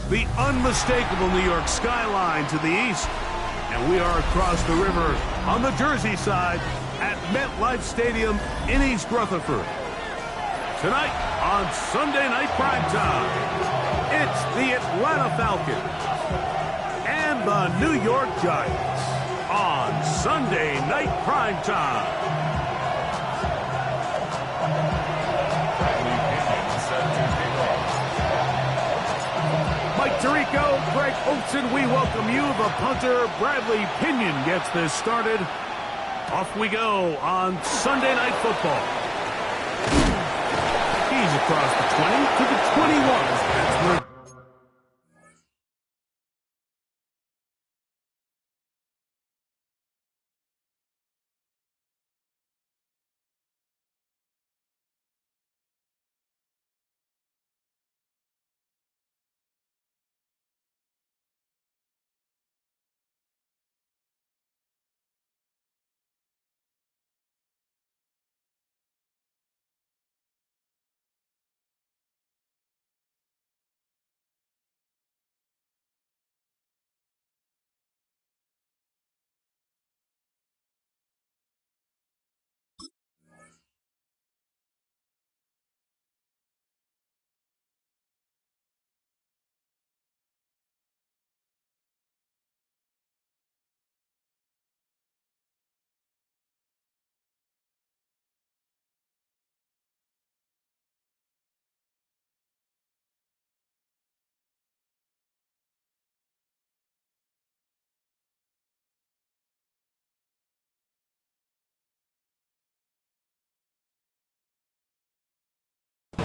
the unmistakable New York skyline to the east. And we are across the river on the Jersey side at MetLife Stadium in East Rutherford. Tonight on Sunday Night Primetime, it's the Atlanta Falcons and the New York Giants on Sunday Night Primetime. Mike Tirico, Greg Olson, we welcome you. The punter, Bradley Pinion, gets this started. Off we go on Sunday Night Football. He's across the 20 to the 21. That's where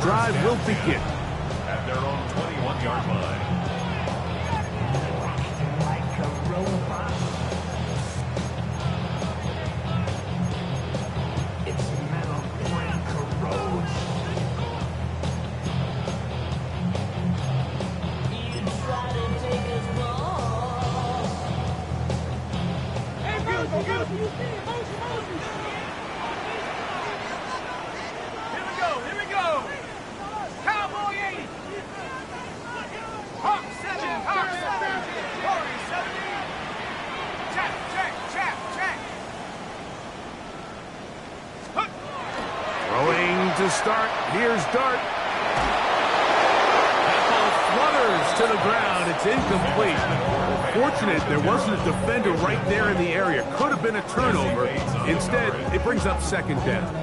drive will begin. At their own 21-yard line. Like a robot. Its metal brain corrodes. You try to take us wrong. Hey, go get him! Here we go! Cowboy 80! Hawk 7! Hawk 7! Corey 70! Check! Throwing to start. Here's Dart. That ball flutters to the ground. It's incomplete. Fortunate there wasn't a defender right there in the area. Could have been a turnover. Instead, it brings up second down.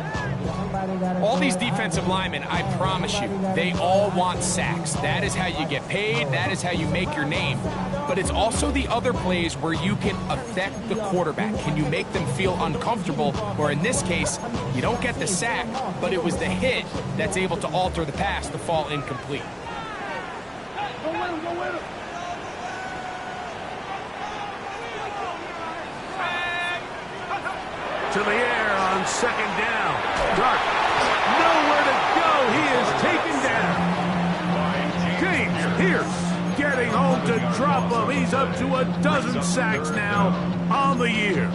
All these defensive linemen, I promise you, they all want sacks. That is how you get paid. That is how you make your name. But it's also the other plays where you can affect the quarterback. Can you make them feel uncomfortable? Or in this case, you don't get the sack, but it was the hit that's able to alter the pass to fall incomplete. Go with him! To the air on second down. Dart. Nowhere to go. He is taken down. James Pierce getting home to drop him. He's up to a dozen sacks now on the year.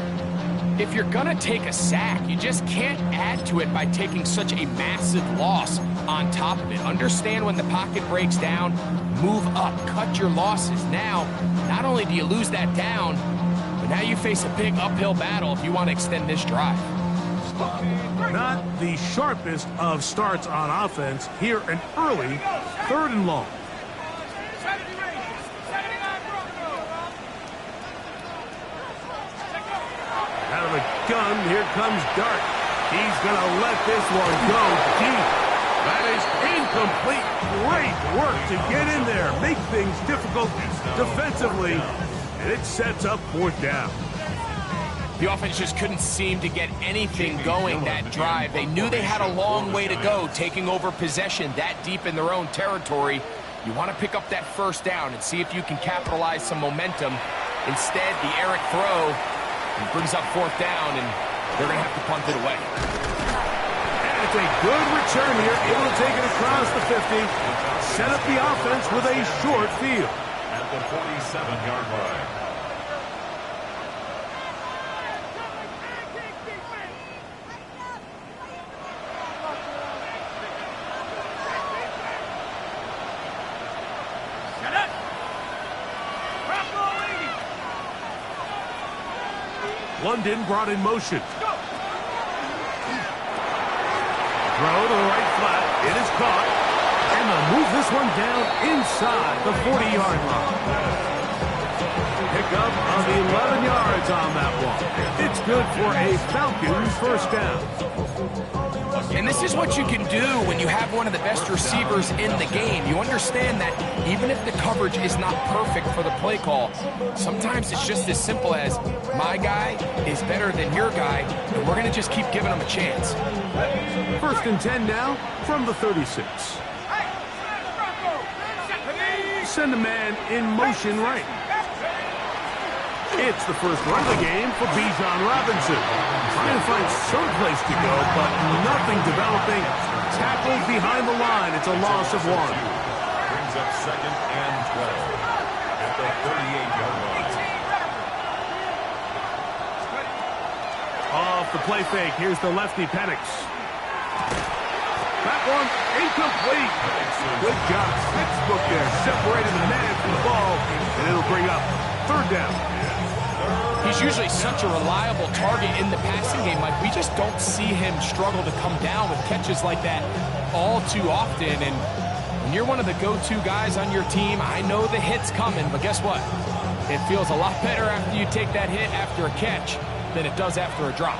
If you're going to take a sack, you just can't add to it by taking such a massive loss on top of it. Understand when the pocket breaks down, move up, cut your losses. Now, not only do you lose that down, but now you face a big uphill battle if you want to extend this drive. Not the sharpest of starts on offense. Here an early 3rd and long. Out of the gun, here comes Dart. He's going to let this one go deep. That is incomplete. Great work to get in there. Make things difficult defensively. And it sets up 4th down. The offense just couldn't seem to get anything going that drive. They knew they had a long way to go, taking over possession that deep in their own territory. You want to pick up that 1st down and see if you can capitalize some momentum. Instead, the errant throw brings up 4th down, and they're going to have to punt it away. And it's a good return here, able to take it across the 50. Set up the offense with a short field. At the 47-yard line. London brought in motion. Throw to the right flat. It is caught. And they'll move this one down inside the 40-yard line. Pick up of 11 yards on that one. It's good for a Falcons first down. And this is what you can do when you have one of the best receivers in the game. You understand that even if the coverage is not perfect for the play call, sometimes it's just as simple as my guy is better than your guy, and we're going to just keep giving him a chance. First and 10 now from the 36. Send a man in motion right. It's the first run of the game for Bijan Robinson. Trying to find some place to go, but nothing developing. Tackled behind the line. It's a loss of 1. Brings up second and 12 at the 38-yard line. Off the play fake. Here's the lefty Penix. That one incomplete. Good job. Textbook there. Separated the man from the ball, and it'll bring up third down. He's usually such a reliable target in the passing game. Like, we just don't see him struggle to come down with catches like that all too often. And when you're one of the go-to guys on your team, I know the hit's coming, but guess what? It feels a lot better after you take that hit after a catch than it does after a drop.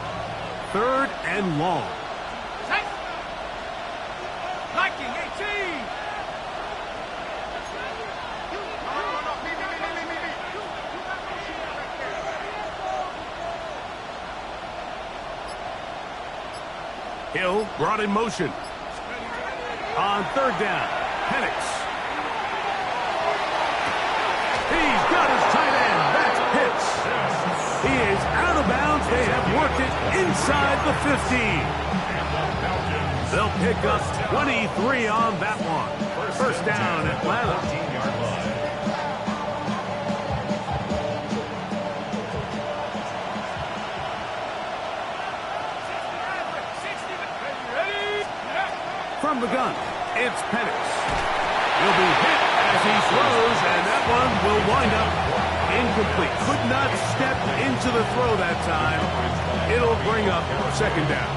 Third and long. Liking 18. Hill brought in motion. On third down, Penix. He's got his tight end. That's Pitts. He is out of bounds. They have worked it inside the 15. They'll pick up 23 on that one. First down, Atlanta. 14-yard line. From the gun, it's Penix. He'll be hit as he throws, and that one will wind up incomplete. Could not step into the throw that time. It'll bring up second down.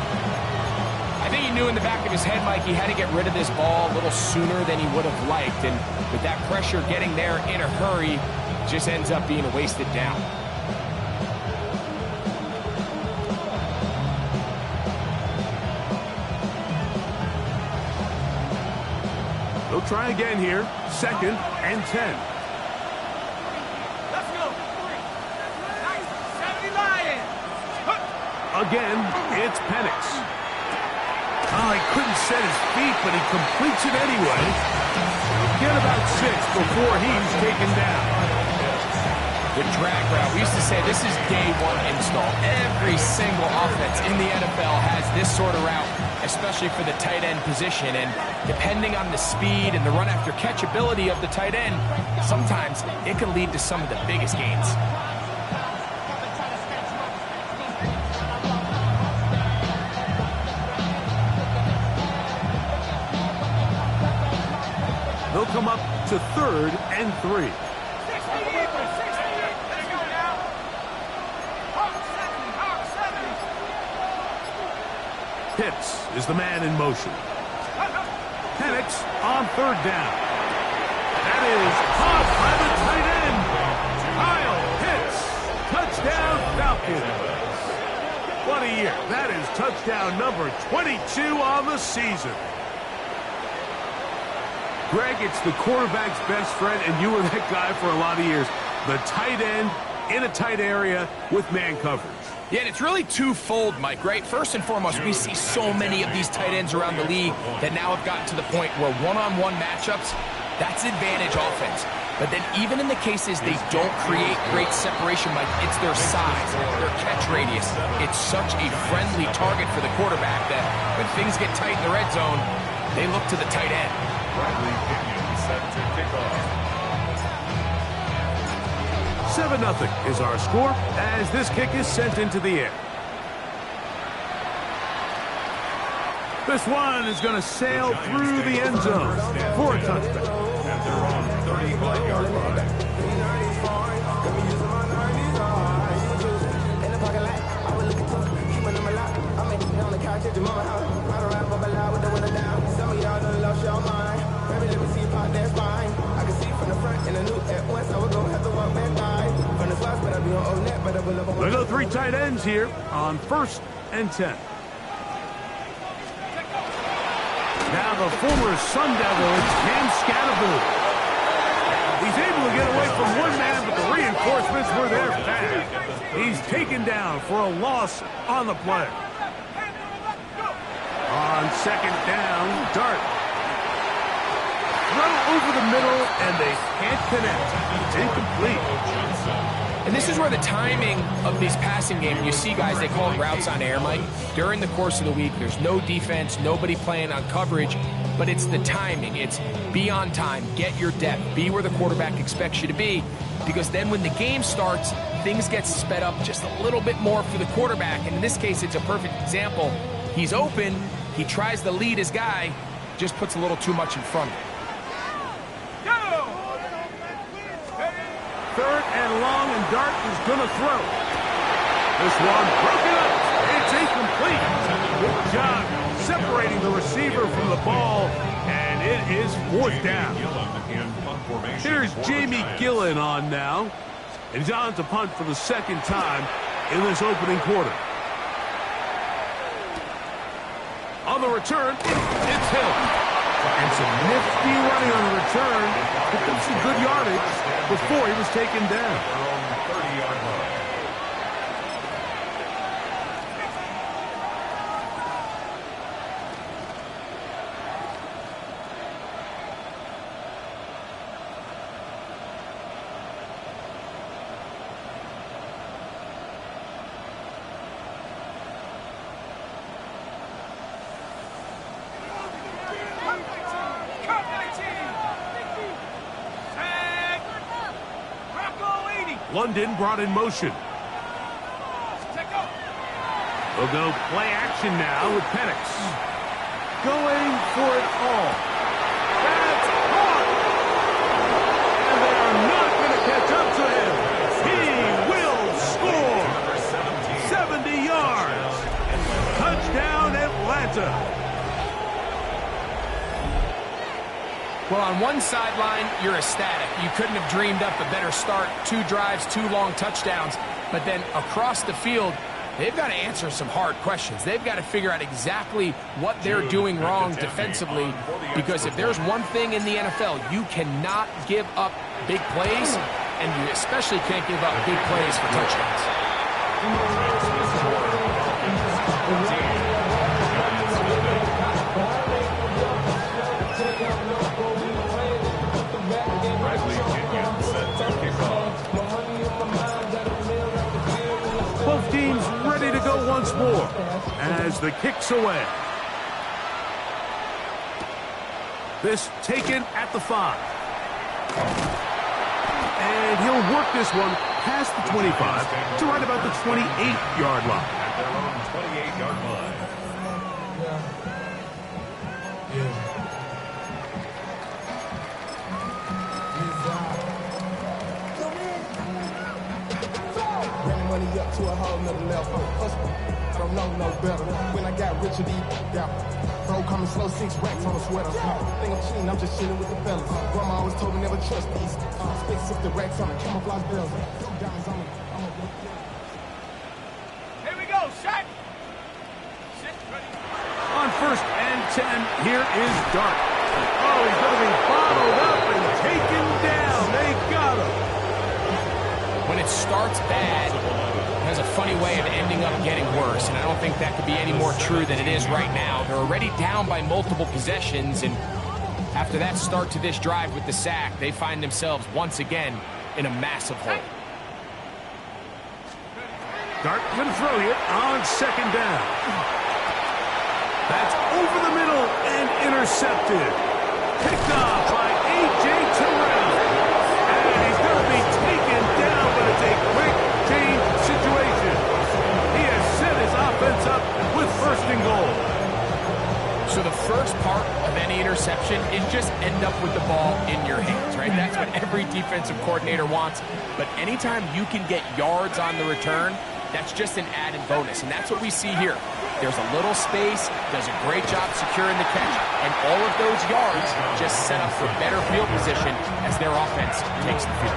I think he knew in the back of his head, Mike, he had to get rid of this ball a little sooner than he would have liked. And with that pressure getting there in a hurry, just ends up being a wasted down. They'll try again here. Second and 10. Let's go. 70 Lions. Again, it's Penix. Oh, he couldn't set his feet, but he completes it anyway. Get about 6 before he's taken down. The drag route, we used to say this is day one install. Every single offense in the NFL has this sort of route, especially for the tight end position. And depending on the speed and the run after catch ability of the tight end, sometimes it can lead to some of the biggest gains. They'll come up to third and 3. Pitts is the man in motion. Penix on third down. That is caught by the tight end. Kyle Pitts. Touchdown Falcons. What a year. That is touchdown number 22 on the season. Greg, it's the quarterback's best friend, and you were that guy for a lot of years. The tight end in a tight area with man coverage. Yeah, and it's really twofold, Mike, right? First and foremost, we see so many of these tight ends around the league that now have gotten to the point where one-on-one matchups, that's advantage offense. But then even in the cases they don't create great separation, Mike, it's their size, their catch radius. It's such a friendly target for the quarterback that when things get tight in the red zone, they look to the tight end. Bradley Pinion set to kick off. 7-0 is our score as this kick is sent into the air. This one is going to sail through the end zone for a touchdown. At their own 35-yard line. teach your mama how to ride around, but loud with the window down. Some of y'all done lost your mind. Baby, let me see you pop that spine. I can see from the front and the new at once. I was gonna have to walk back by. From the spots, but I be on old net, but I will up on. They go three tight ends here on 1st and 10. Now the former Sun Devil is Cam Scatterbull. He's able to get away from one man, but the reinforcements were there fast. He's taken down for a loss on the play. On 2nd down, Dart. Throw over the middle, and they can't connect. It's incomplete. And this is where the timing of these passing games, you see guys, they call it routes on air, Mike. During the course of the week, there's no defense, nobody playing on coverage, but it's the timing. It's be on time, get your depth, be where the quarterback expects you to be, because then when the game starts, things get sped up just a little bit more for the quarterback. And in this case, it's a perfect example. He's open, he tries to lead his guy, just puts a little too much in front of him. 3rd and long, and Dart is going to throw. This one broken up. It's incomplete. Good job separating the receiver from the ball, and it is 4th down. Here's Jamie Gillen on now. And he's on to punt for the 2nd time in this opening quarter. On the return, it's him. And some nifty running on the return. Picked up some good yardage before he was taken down. 30-yard line. London brought in motion. They'll go play action now with Penix. Going for it all. That's caught! And they are not going to catch up to him. He will score. 70 yards. Touchdown, Atlanta. Well, on one sideline, you're ecstatic. You couldn't have dreamed up a better start. 2 drives, 2 long touchdowns. But then across the field, they've got to answer some hard questions. They've got to figure out exactly what they're doing wrong defensively. Because if there's one thing in the NFL, you cannot give up big plays, and you especially can't give up big plays for touchdowns. Both teams ready to go once more as the kick's away. This taken at the 5. And he'll work this one past the 25 to right about the 28-yard line. At their own 28-yard line. Money up to a whole nother level. Don't know no better. When I got richer, bro, coming slow, 6 racks on a sweater. Think I'm cheating, I'm just chilling with the fellas. Grandma always told me never trust these. Spit 60 racks on the camouflage bells. Diamonds on me. Here we go, set. Sit, ready. On 1st and 10, here is Dart. Oh, he's going to be bottled up and taken down. They got him. When it starts bad, it has a funny way of ending up getting worse, and I don't think that could be any more true than it is right now. They're already down by multiple possessions, and after that start to this drive with the sack, they find themselves once again in a massive hole. Dart going to throw here on 2nd down. That's over the middle and intercepted. Picked off by A.J. Terrell. And he's going to be taken down, but it's a quick change situation. He has set his offense up with 1st and goal. So the first part of any interception is just end up with the ball in your hands, right? That's what every defensive coordinator wants. But anytime you can get yards on the return, that's just an added bonus. And that's what we see here. There's a little space, does a great job securing the catch, and all of those yards just set up for better field position as their offense takes the field.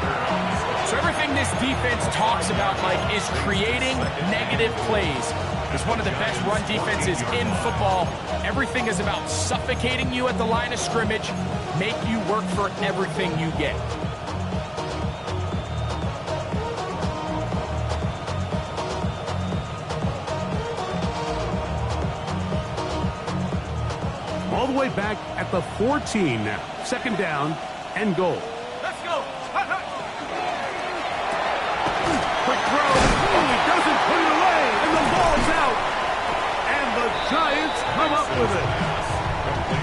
So everything this defense talks about, Mike, is creating negative plays. It's one of the best run defenses in football. Everything is about suffocating you at the line of scrimmage, make you work for everything you get. All the way back at the 14 now. Second down and goal. Let's go. Hut, hut. Quick throw. Oh, he doesn't put it away. And the ball's out. And the Giants come up with it.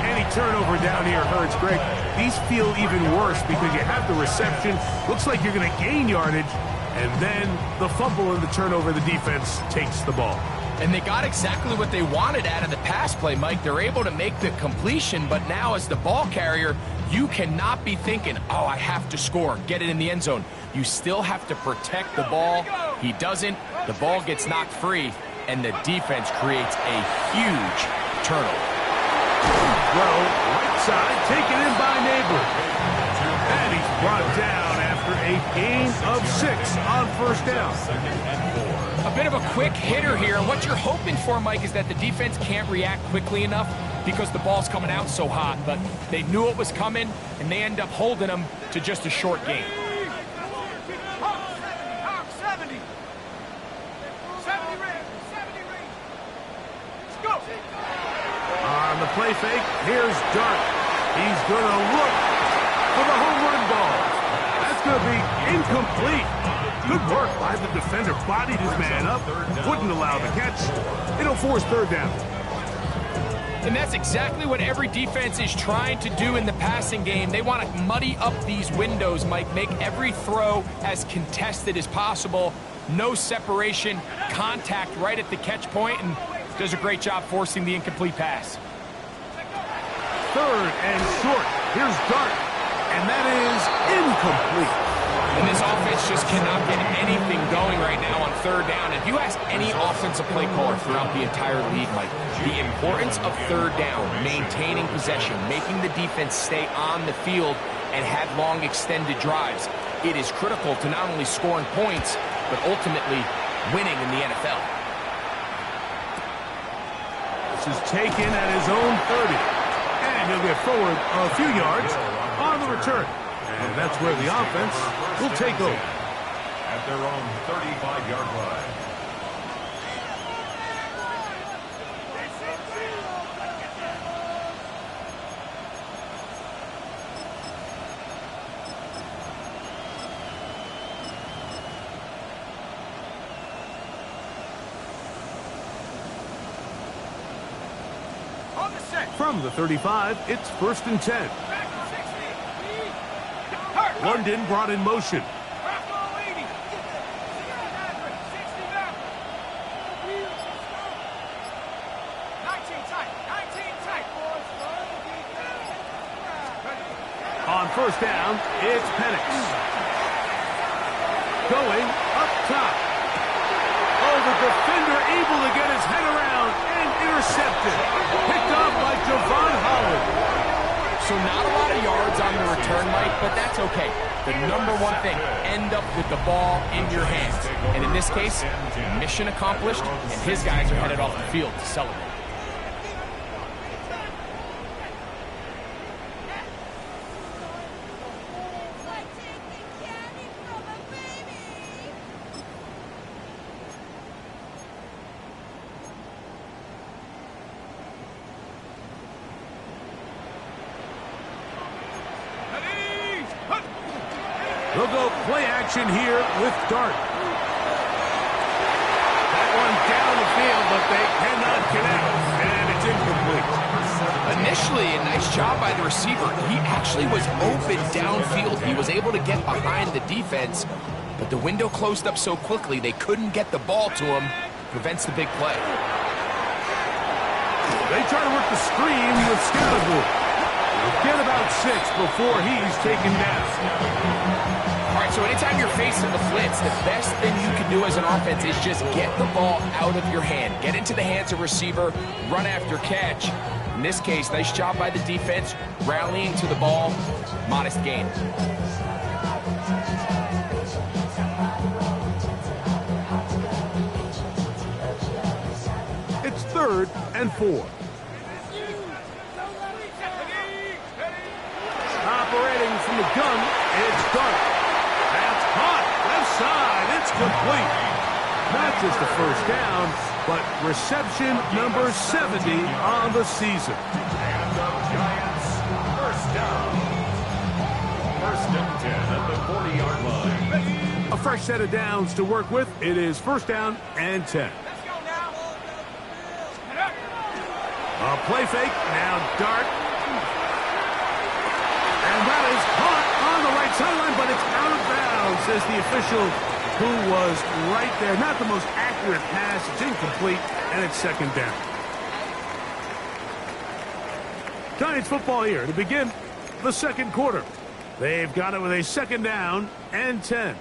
Any turnover down here hurts, Greg. These feel even worse because you have the reception. Looks like you're going to gain yardage. And then the fumble and the turnover, the defense takes the ball. And they got exactly what they wanted out of the pass play, Mike. They're able to make the completion, but now as the ball carrier, you cannot be thinking, oh, I have to score, get it in the end zone. You still have to protect the ball. He doesn't. The ball gets knocked free, and the defense creates a huge turnover. Well, right side, taken in by Neighbor. And he's brought down after a gain of 6 on first down. A bit of a quick hitter here, and what you're hoping for, Mike, is that the defense can't react quickly enough because the ball's coming out so hot, but they knew it was coming, and they end up holding them to just a short gain. 70. 70 ring. 70 ring. Let's go. On the play fake, here's Dart. He's going to look for the home run ball. That's going to be incomplete. Good work by the defender. Bodied his man up, wouldn't allow the catch. It'll force third down. And that's exactly what every defense is trying to do in the passing game. They want to muddy up these windows, Mike, make every throw as contested as possible. No separation, contact right at the catch point, and does a great job forcing the incomplete pass. Third and short. Here's Dart, and that is incomplete. And this offense just cannot get anything going right now on third down. If you ask any offensive play caller throughout the entire league, Mike, the importance of third down, maintaining possession, making the defense stay on the field and have long extended drives, it is critical to not only scoring points, but ultimately winning in the NFL. This is taken at his own 30. And he'll get forward a few yards on the return. And that's where the offense will take over. At their own 35-yard line. On the set. From the 35, it's 1st and 10. London brought in motion. On first down, it's Penix. Going up top. Oh, the defender able to get his head around and intercepted. Picked off by Javon Holland. So not a lot of yards on the return, Mike, but that's okay. The number one thing, end up with the ball in your hands. And in this case, mission accomplished, and his guys are headed off the field to celebrate. They'll go play action here with Dart. That one down the field, but they cannot connect, and it's incomplete. Initially, a nice job by the receiver. He actually was open downfield. He was able to get behind the defense, but the window closed up so quickly they couldn't get the ball to him. Prevents the big play. They try to work the screen with Scalaboo. Get about 6 before he's taken down. All right, so anytime you're facing the blitz, the best thing you can do as an offense is just get the ball out of your hand. Get into the hands of receiver, run after catch. In this case, nice job by the defense, rallying to the ball, modest gain. It's 3rd and 4. Operating from the gun, it's Dart. That's caught, left side, it's complete. Not just a first down, but reception number 70 on the season. And the Giants, first down. 1st and 10 at the 40-yard line. A fresh set of downs to work with. It is 1st down and 10. A play fake, now Dart. And that is caught on the right sideline, but it's out of bounds, says the official who was right there. Not the most accurate pass. It's incomplete, and it's 2nd down. Giants football here to begin the 2nd quarter. They've got it with a 2nd down and 10.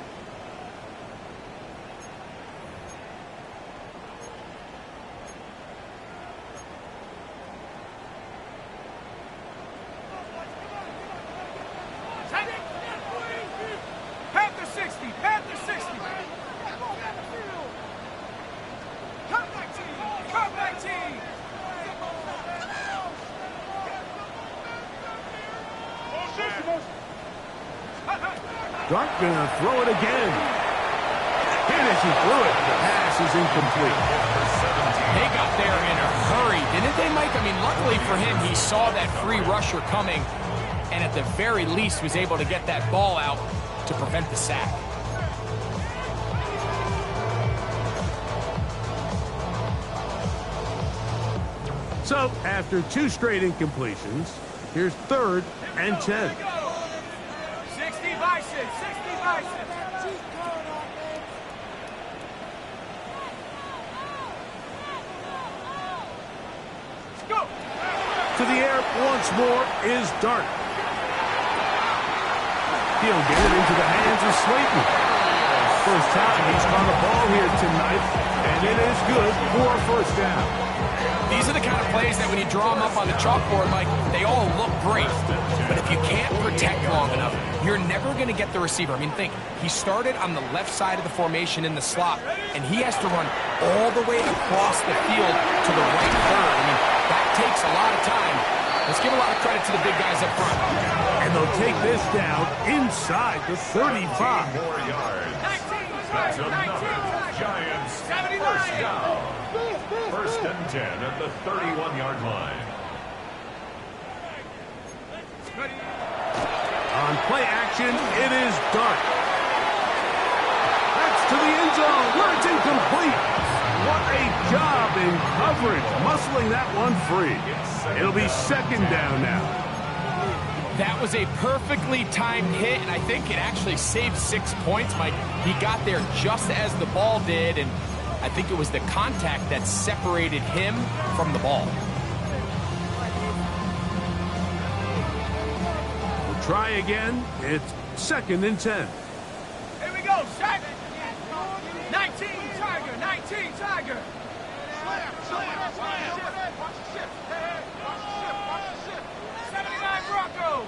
Dart gonna throw it again. And as he threw it, the pass is incomplete. They got there in a hurry, didn't they, Mike? I mean, luckily for him, he saw that free rusher coming, and at the very least was able to get that ball out to prevent the sack. So, after 2 straight incompletions, here's 3rd and 10. 60 bison, 60 bison. Let's go. To the air once more is Dart. He'll get it into the hands of Slayton. First time he's caught a ball here tonight, and it is good for a 1st down. These are the kind of plays that when you draw them up on the chalkboard, Mike, they all look great. But if you can't protect long enough, you're never going to get the receiver. I mean, think, he started on the left side of the formation in the slot, and he has to run all the way across the field to the right third. I mean, that takes a lot of time. Let's give a lot of credit to the big guys up front. And they'll take this down inside the 35. More yards. That's another Giants 1st down. 1st and 10 at the 31-yard line. On play action, it is Dart. That's to the end zone where it's incomplete. What a job in coverage, muscling that one free. It'll be 2nd down now. That was a perfectly timed hit, and I think it actually saved 6 points, Mike. He got there just as the ball did, and I think it was the contact that separated him from the ball. We'll try again. It's 2nd and 10. Here we go, Shaq. 19 Tiger, 19 Tiger. Slam, slam, slam. Watch the ship. Watch the ship, watch the ship. 79 Bronco.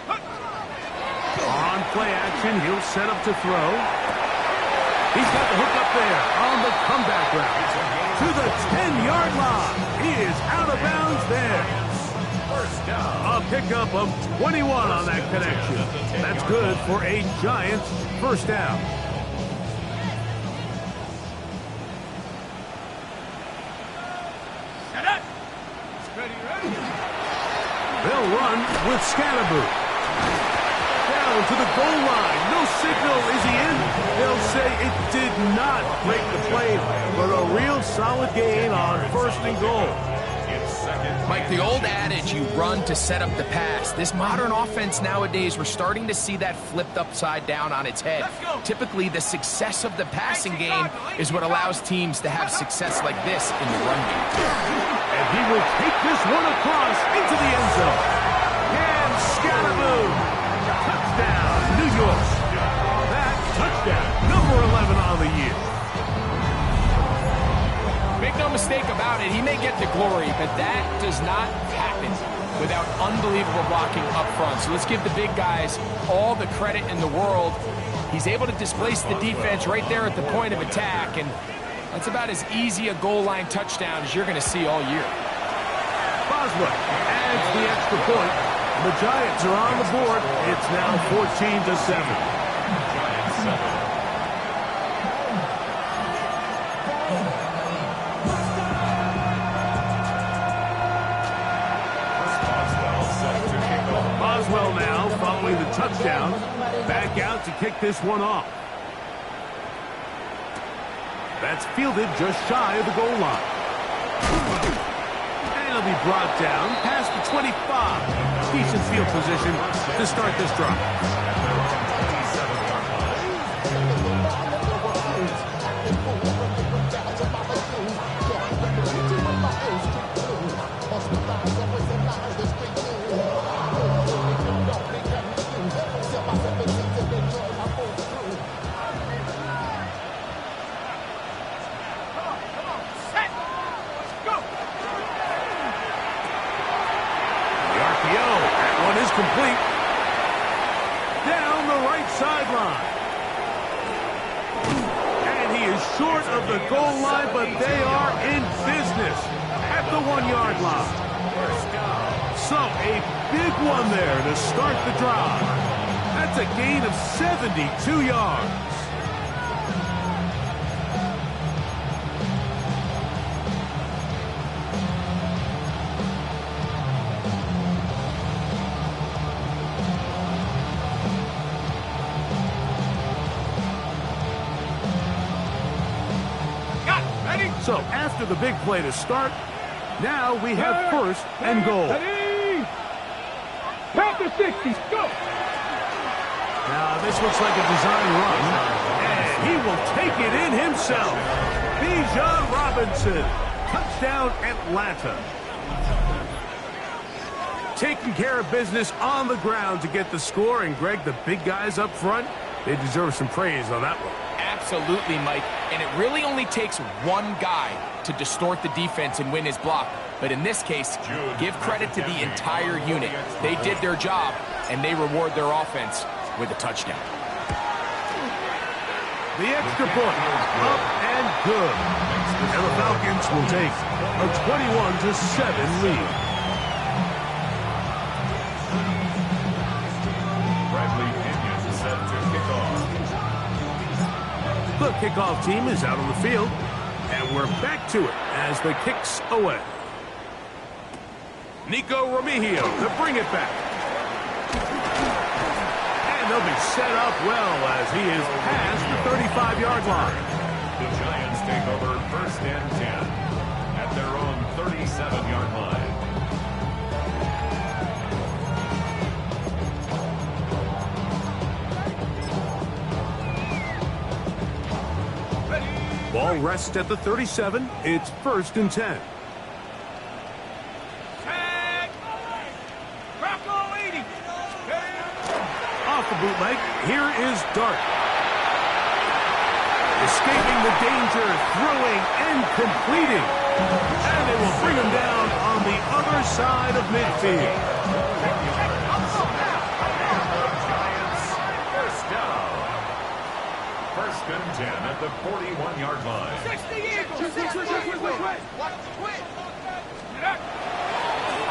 On play action, he'll set up to throw. He's got the hook up there on the comeback route. To the 10-yard line. He is out of bounds there. 1st down. A pickup of 21 on that connection. That's good for a Giants 1st down. Set up. Ready, ready. They'll run with Scatterboo. Down to the goal line. No signal. Is he in? They'll say it did not break the play, but a real solid gain on 1st and goal. Mike, the old adage, you run to set up the pass. This modern offense nowadays, we're starting to see that flipped upside down on its head. Typically, the success of the passing game is what allows teams to have success like this in the run game. And he will take this one across into the end zone. yours. That touchdown, number 11 on the year. Make no mistake about it, he may get the glory, but that does not happen without unbelievable blocking up front. So let's give the big guys all the credit in the world. He's able to displace the defense right there at the point of attack, and that's about as easy a goal line touchdown as you're going to see all year. Boswell adds the extra point. The Giants are on the board. It's now 14-7. Giants 7. Boswell now following the touchdown. Back out to kick this one off. That's fielded just shy of the goal line. And it'll be brought down past the 25. Decent field position to start this drive. Complete. Down the right sideline. And he is short of the goal line, but they are in business at the 1-yard line. So a big one there to start the drive. That's a gain of 72 yards. So after the big play to start, now we have first and goal. Panther 60, go! Now this looks like a design run, and he will take it in himself. Bijan Robinson, touchdown Atlanta. Taking care of business on the ground to get the score, and Greg, the big guys up front, they deserve some praise on that one. Absolutely, Mike. And it really only takes one guy to distort the defense and win his block. But in this case, give credit to the entire unit. They did their job, and they reward their offense with a touchdown. The extra point, up and good. And the Falcons will take a 21-7 lead. Set to kick off. The kickoff team is out on the field, and we're back to it as the kick's away. Nico Remigio to bring it back. And they'll be set up well as he is past the 35-yard line. The Giants take over first and 10 at their own 37-yard line. Ball rests at the 37. It's first and 10. Tag! Rocco 80! Off the bootleg, here is Dart. Escaping the danger, throwing and completing. And they will bring him down on the other side of midfield. First and 10 at the 41-yard line. 60 Eagles!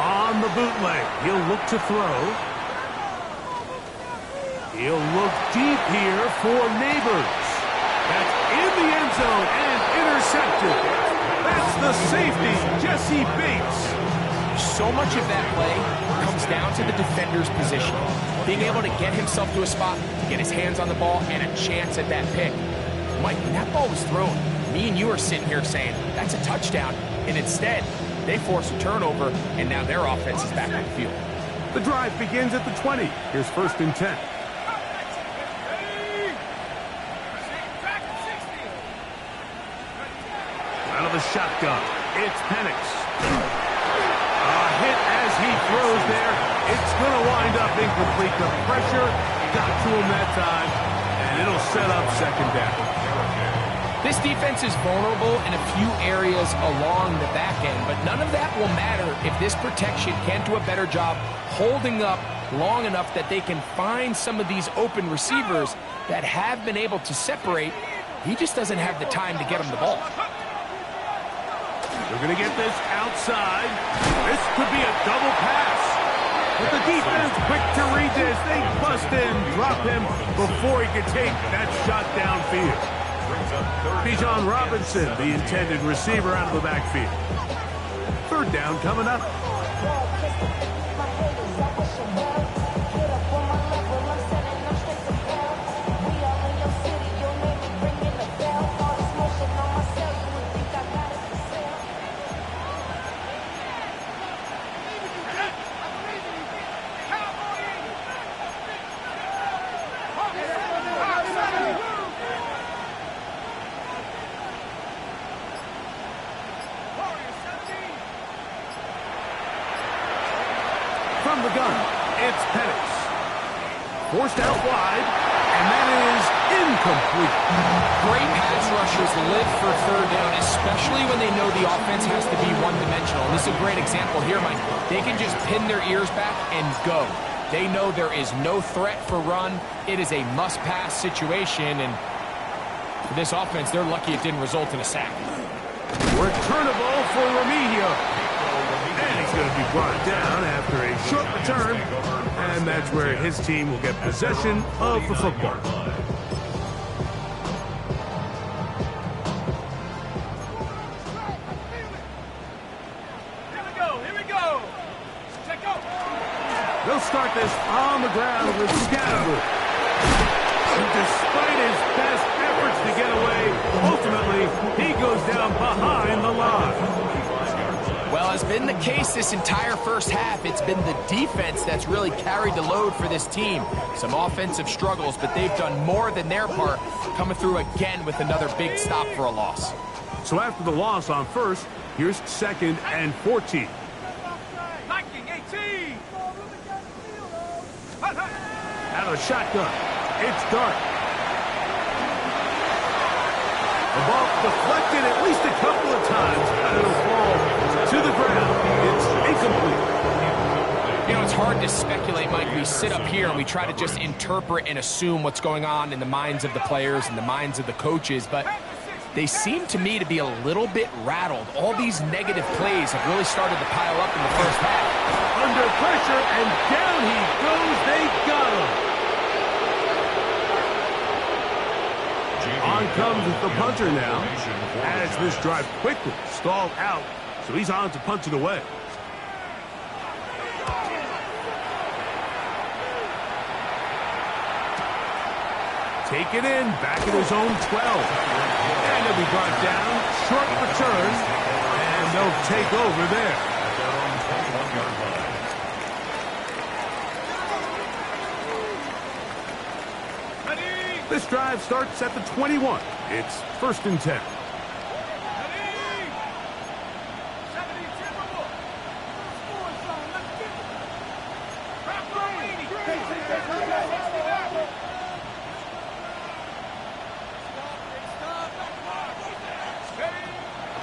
On the bootleg, he'll look to throw. He'll look deep here for Neighbors. That's in the end zone and intercepted. That's the safety, Jesse Bates. So much of that play comes down to the defender's position. Being able to get himself to a spot, to get his hands on the ball, and a chance at that pick. Mike, when that ball was thrown, me and you are sitting here saying, that's a touchdown. And instead, they force a turnover, and now their offense is back on the field. The drive begins at the 20. Here's first and 10. Out of the shotgun, it's Penix. A hit as he he throws there, it's going to wind up incomplete. The pressure got to him that time, and it'll set up second down. This defense is vulnerable in a few areas along the back end, but none of that will matter if this protection can't do a better job holding up long enough that they can find some of these open receivers that have been able to separate. He just doesn't have the time to get them the ball. They're going to get this outside. This could be a double pass. But the defense quick to read this. They bust in, drop him before he could take that shot downfield. Bijan Robinson, the intended receiver, out of the backfield. Third down coming up. From the gun, it's Penix. Forced out wide, and that is incomplete. Great pass rushers live for third down, especially when they know the offense has to be one-dimensional. And this is a great example here, Mike. They can just pin their ears back and go. They know there is no threat for run. It is a must-pass situation, and for this offense, they're lucky it didn't result in a sack. Returnable for Remigio. And he's going to be brought down after a short return. And that's where his team will get possession of the football. Here we go. Check out. They'll start this on the ground with Scattergood. Despite his best efforts to get away, ultimately, he goes down behind the line. Well, as been the case this entire first half, it's been the defense that's really carried the load for this team. Some offensive struggles, but they've done more than their part, coming through again with another big stop for a loss. So after the loss on first, here's 2nd and 14. Liking 18. Out of the shotgun, it's Dart. The ball deflected at least a couple of times, and it'll fall to the ground. It's incomplete. You know, it's hard to speculate, Mike. We sit up here and we try to just interpret and assume what's going on in the minds of the players and the minds of the coaches, but they seem to me to be a little bit rattled. All these negative plays have really started to pile up in the first half. Under pressure, and down he goes. They got him. On comes the punter now, as this drive quickly stalled out, so he's on to punch it away. Take it in, back at his own 12. And he'll be brought down, short return, and they'll take over there. This drive starts at the 21. It's 1st and 10.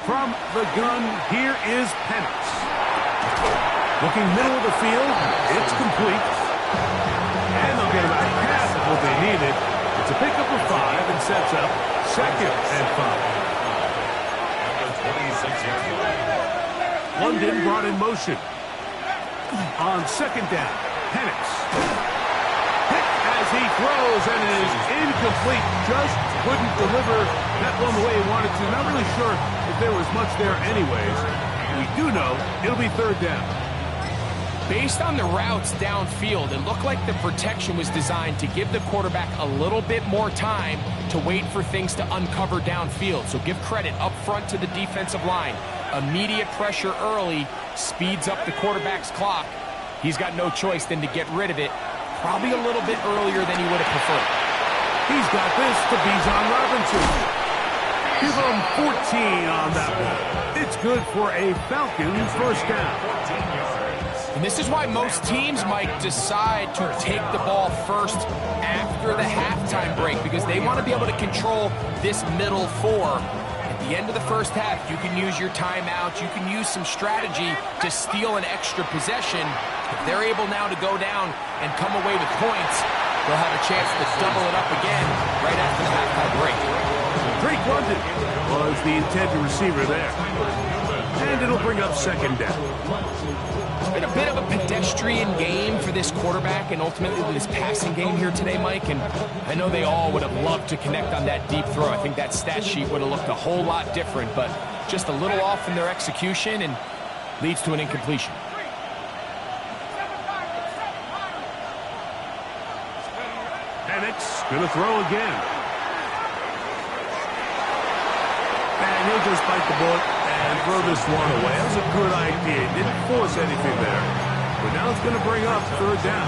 From the gun, here is Penix. Looking middle of the field, it's complete. And they'll get about half of what they needed. It's a pickup of 5 and sets up 2nd and 5. London brought in motion. On 2nd down, Penix. Hit as he throws, and it is incomplete. Just couldn't deliver that one the way he wanted to. Not really sure if there was much there anyways. We do know it'll be 3rd down. Based on the routes downfield, it looked like the protection was designed to give the quarterback a little bit more time to wait for things to uncover downfield. So give credit up front to the defensive line. Immediate pressure early speeds up the quarterback's clock. He's got no choice than to get rid of it, probably a little bit earlier than he would have preferred. He's got this to Bijan Robinson. Give him 14 on that one. It's good for a Falcons 1st down. And this is why most teams might decide to take the ball first after the halftime break, because they want to be able to control this middle four. At the end of the first half, you can use your timeout, you can use some strategy to steal an extra possession. If they're able now to go down and come away with points, they'll have a chance to double it up again right after the halftime break. Drake London was the intended receiver there. And it'll bring up second down. It's been a bit of a pedestrian game for this quarterback and ultimately this passing game here today, Mike. And I know they all would have loved to connect on that deep throw. I think that stat sheet would have looked a whole lot different, but just a little off in their execution and leads to an incompletion. Penix gonna throw again. And he'll just bite the bullet and throw this one away. That was a good idea. Didn't force anything there. But now it's going to bring up third down.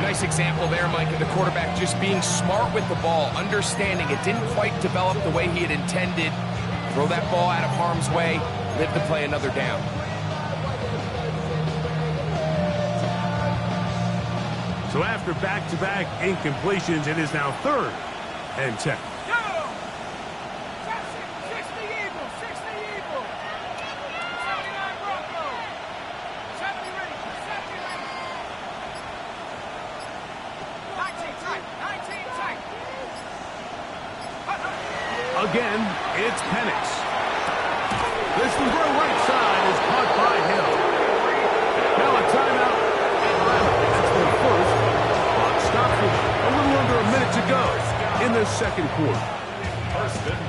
Nice example there, Mike, of the quarterback just being smart with the ball, understanding it didn't quite develop the way he had intended. Throw that ball out of harm's way, live to play another down. So after back-to-back incompletions, it is now 3rd and 10. Again, it's Penix. This one from right side is caught by Hill. Now a timeout. That's the first. Clock stops with a little under a minute to go in the second quarter.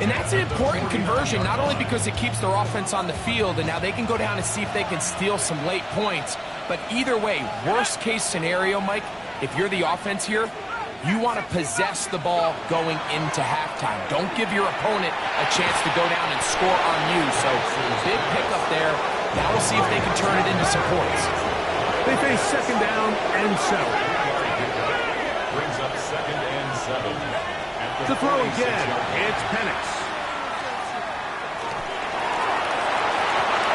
And that's an important conversion, not only because it keeps their offense on the field, and now they can go down and see if they can steal some late points, but either way, worst case scenario, Mike, if you're the offense here, you want to possess the ball going into halftime. Don't give your opponent a chance to go down and score on you. So, big pickup there. Now we'll see if they can turn it into some points. They face second down and 7. Brings up 2nd and 7. To throw again, it's Penix.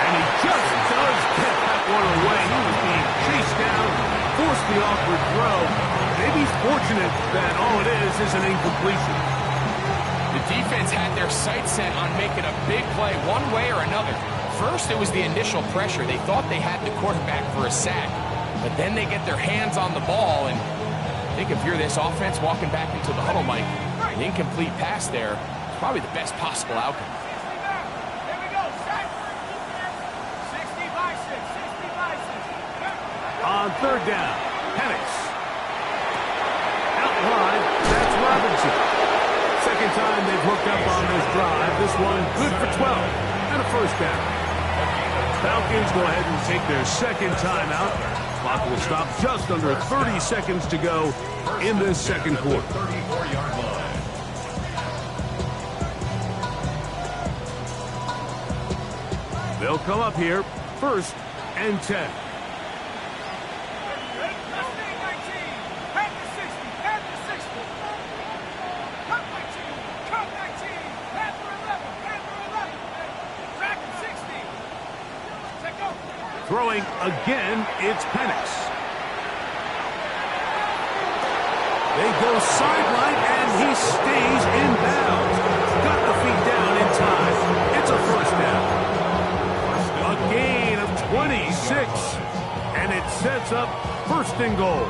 And he just does get that one away. He was being chased down, forced the awkward throw. Maybe he's fortunate that all it is an incompletion. The defense had their sights set on making a big play one way or another. First, it was the initial pressure. They thought they had the quarterback for a sack, but then they get their hands on the ball, and I think if you're this offense walking back into the huddle, Mike, an incomplete pass there is probably the best possible outcome. Here we go, set. 60 by 6, 60 by 6. On third down, Penix. Out wide, that's Robinson. Second time they've hooked up on this drive. This one good for 12 and a first down. Falcons go ahead and take their second timeout. Clock will stop just under 30 seconds to go in this second quarter. 34-yard line. They'll come up here, 1st and 10. Throwing again, it's Penix. They go sideline, and he stays in bounds. Got the feet down in time. It's a first down. A gain of 26, and it sets up 1st and goal.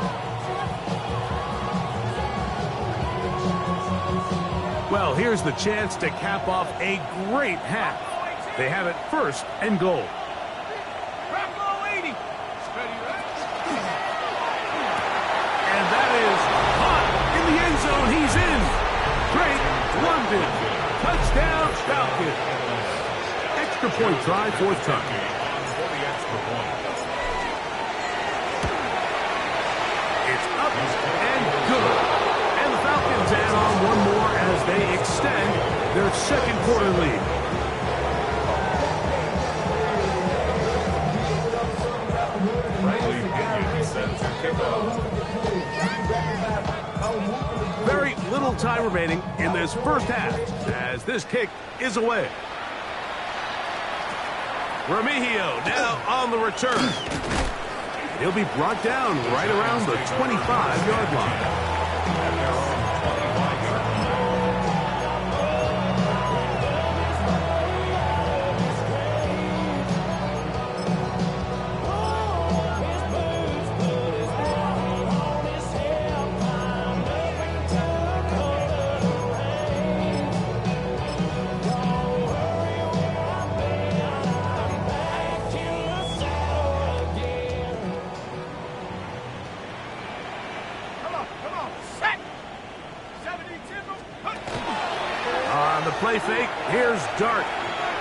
Well, here's the chance to cap off a great half. They have it 1st and goal. He's in. Drake London. Touchdown, Falcons. Extra point try, 4th time. It's up and good. And the Falcons add on one more as they extend their second quarter lead. Very little time remaining in this first half as this kick is away. Remigio now on the return. He'll be brought down right around the 25-yard line. On the play fake, here's Dart.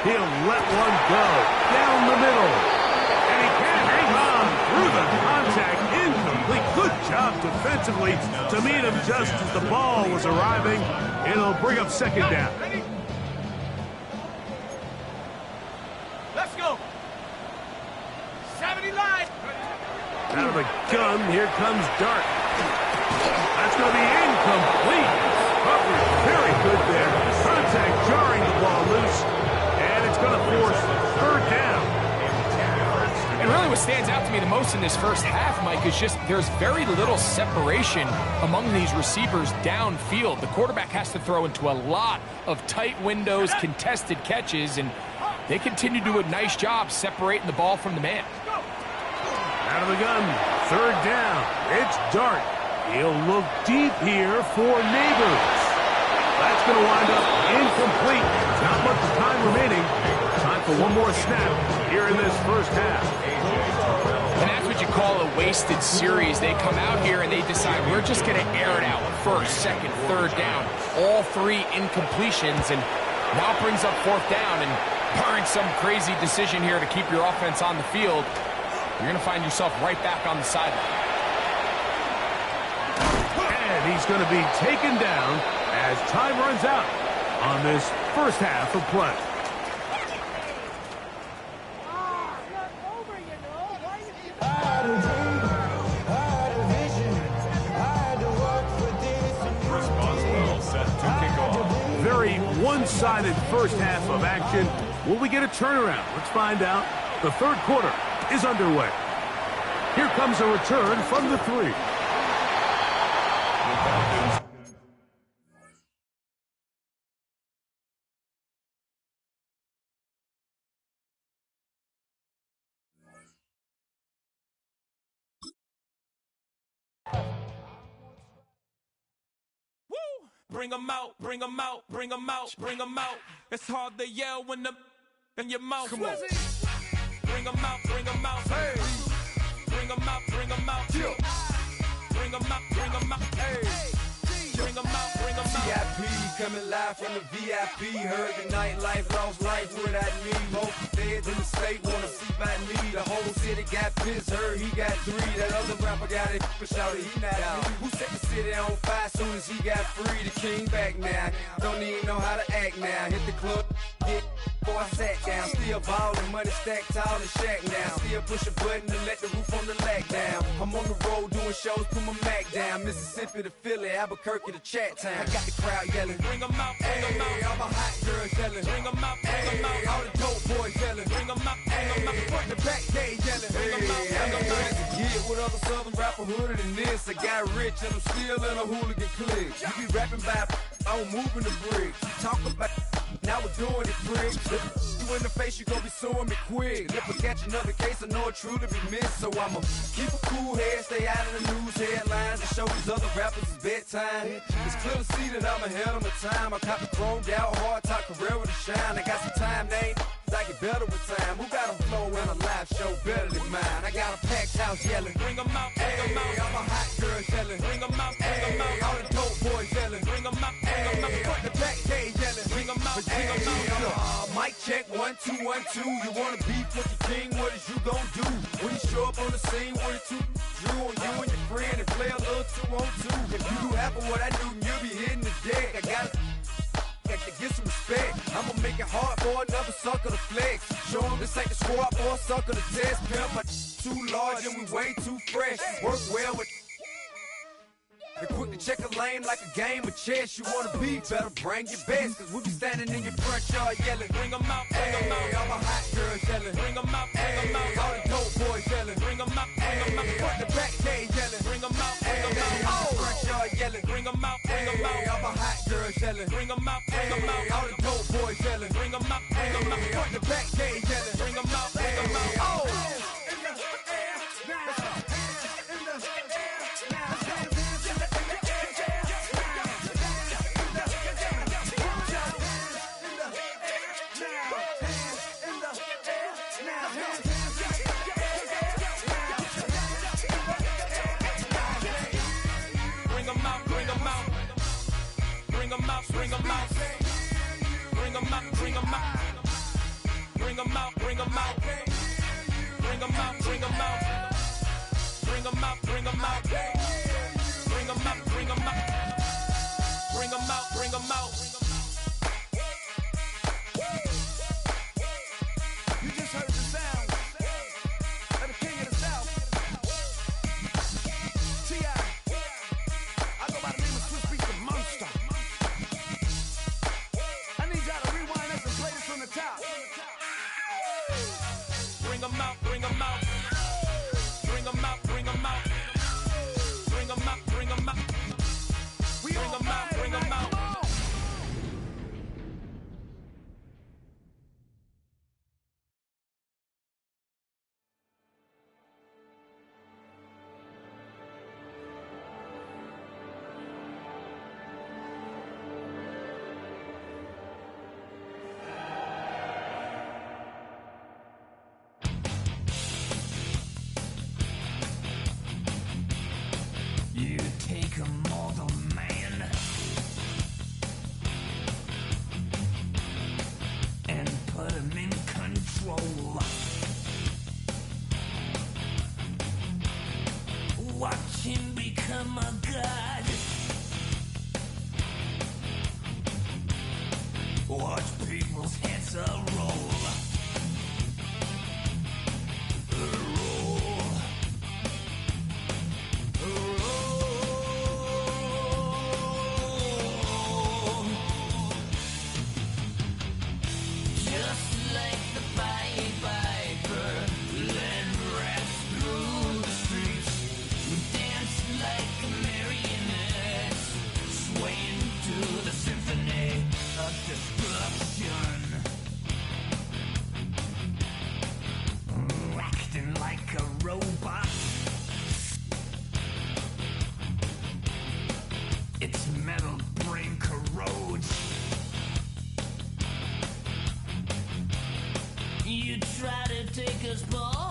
He'll let one go down the middle. And he can't hang on through the contact. Incomplete. Good job defensively to meet him just as the ball was arriving. It'll bring up second down. Let's go. 70 line. Out of the gun, here comes Dart. That's going to be incomplete. Coverage very good there. Contact jarring the ball loose. And it's going to force third down. And really what stands out to me the most in this first half, Mike, is just there's very little separation among these receivers downfield. The quarterback has to throw into a lot of tight windows, contested catches, and they continue to do a nice job separating the ball from the man. Out of the gun, third down. It's Dart. He'll look deep here for Neighbors. That's going to wind up incomplete. Not much time remaining. Time for one more snap here in this first half. And that's what you call a wasted series. They come out here and they decide we're just going to air it out. First, second, third down. All three incompletions, and now it brings up fourth down. And barring some crazy decision here to keep your offense on the field, you're going to find yourself right back on the sideline. And he's going to be taken down as time runs out on this first half of play. Responsible set to kick off. Very one-sided first half of action. Will we get a turnaround? Let's find out. The third quarter is underway. Here comes a return from the 3. Bring 'em out, bring 'em out, bring 'em out, bring 'em out. It's hard to yell when the in your mouth. Come on. Bring 'em out, bring 'em out. Hey. Bring 'em out, bring 'em out. Yeah. Bring 'em out, bring 'em out. Hey. Bring 'em out, bring 'em out. VIP coming live from the VIP. Heard the nightlife, lost life without me. Both feds in the state wanna see by me. The whole city got pissed, heard he got 3. That other rapper got it, but shouted he not out. Who set the city on fire soon as he got free? The king back now. Don't even know how to act now. Hit the club, get before I sat down. Still ballin', money stacked tall and shack now. Still push a button to let the roof on the lag down. I'm on the road doing shows, put my Mac down. Mississippi to Philly, Albuquerque to Chat Town. I got the crowd yelling. Bring 'em out, bring 'em out. Hey, all my hot girls yelling. Bring 'em out, bring 'em out. All the dope boys yelling. Bring 'em out, bring 'em out. Front to back, they yelling. Bring 'em out, I bring 'em know out. as a kid with other southern rapper hooded than this. I got rich and I'm still in a hooligan clique. You be rapping by, I'm moving the bricks. You talk about, now we're doing it, bricks. You in the face, you gon' be suing me quick. If I catch another case, I know it truly be missed. So I'ma keep a cool head, stay out of the news headlines, and show these other rappers it's bedtime. It's clear to see that I'm ahead of my time. I copy chromed out, hard top career to shine. I got some time, name. I get better with time. Who got a flow and a live show better than mine? I got a packed house yelling. Bring 'em out, bring 'em out. All my hot girls yelling. Bring 'em out, bring 'em out. All the dope boys yelling. Bring 'em out, bring 'em out. Front to back, they yelling. Bring 'em out, bring 'em out. Mic check, 1, 2, 1, 2. You wanna beef with the king? What is you gon' do? When you show up on the scene, what it two drew on you and your friend and play a little 2-on-2. If you do half of what I do, you'll be hitting the deck. I got to get some respect. I'ma make it hard for another sucker to flex. Show him this ain't the squad for a sucker to test. Pimp, my too large and we way too fresh. Work well with. They're quick to can check a lane like a game of chess. You wanna be better, bring your best. Cause we'll be standing in your front yard yelling. Bring 'em out, bring 'em Hey, out. all my hot girls yelling. Bring 'em out, bring 'em Hey, out. all the dope boys yelling. Bring 'em out, bring 'em Hey, out. front the back gate yelling. Bring 'em out, bring Hey, 'em out. all the front yard yelling. Bring 'em out, bring 'em Hey, out. all my hot girls yelling. Bring 'em out, bring 'em Hey, all out. the dope boys yelling. Bring 'em out, bring 'em Hey, front out. the back gate yelling. Bring 'em out, bring 'em out. Oh! Bring 'em out, bring 'em out. Bring 'em out, bring 'em out. Bring 'em out, bring 'em out. Bring 'em out, bring 'em out. Bring 'em out, bring 'em out. Bring 'em out, bring 'em out. Bring 'em out, bring 'em out. Bring 'em out, bring 'em out. You just heard the sound of the king of the south. T.I. I go by the name of Swiss Beats the Monster. I need y'all to rewind this and play this from the top. Bring 'em out, bring 'em out. Bring 'em out, bring 'em out. Bring 'em out, bring 'em out. We Bring 'em out, bring 'em out. Come on. You take a mortal man and put him in control. Watch him become a god. Watch people's heads roll. Just like the Pied Piper, led rats through the streets. We dance like a marionette, swaying to the symphony of destruction. Acting like a robot. Its metal brain corrodes. You try to take us, boy.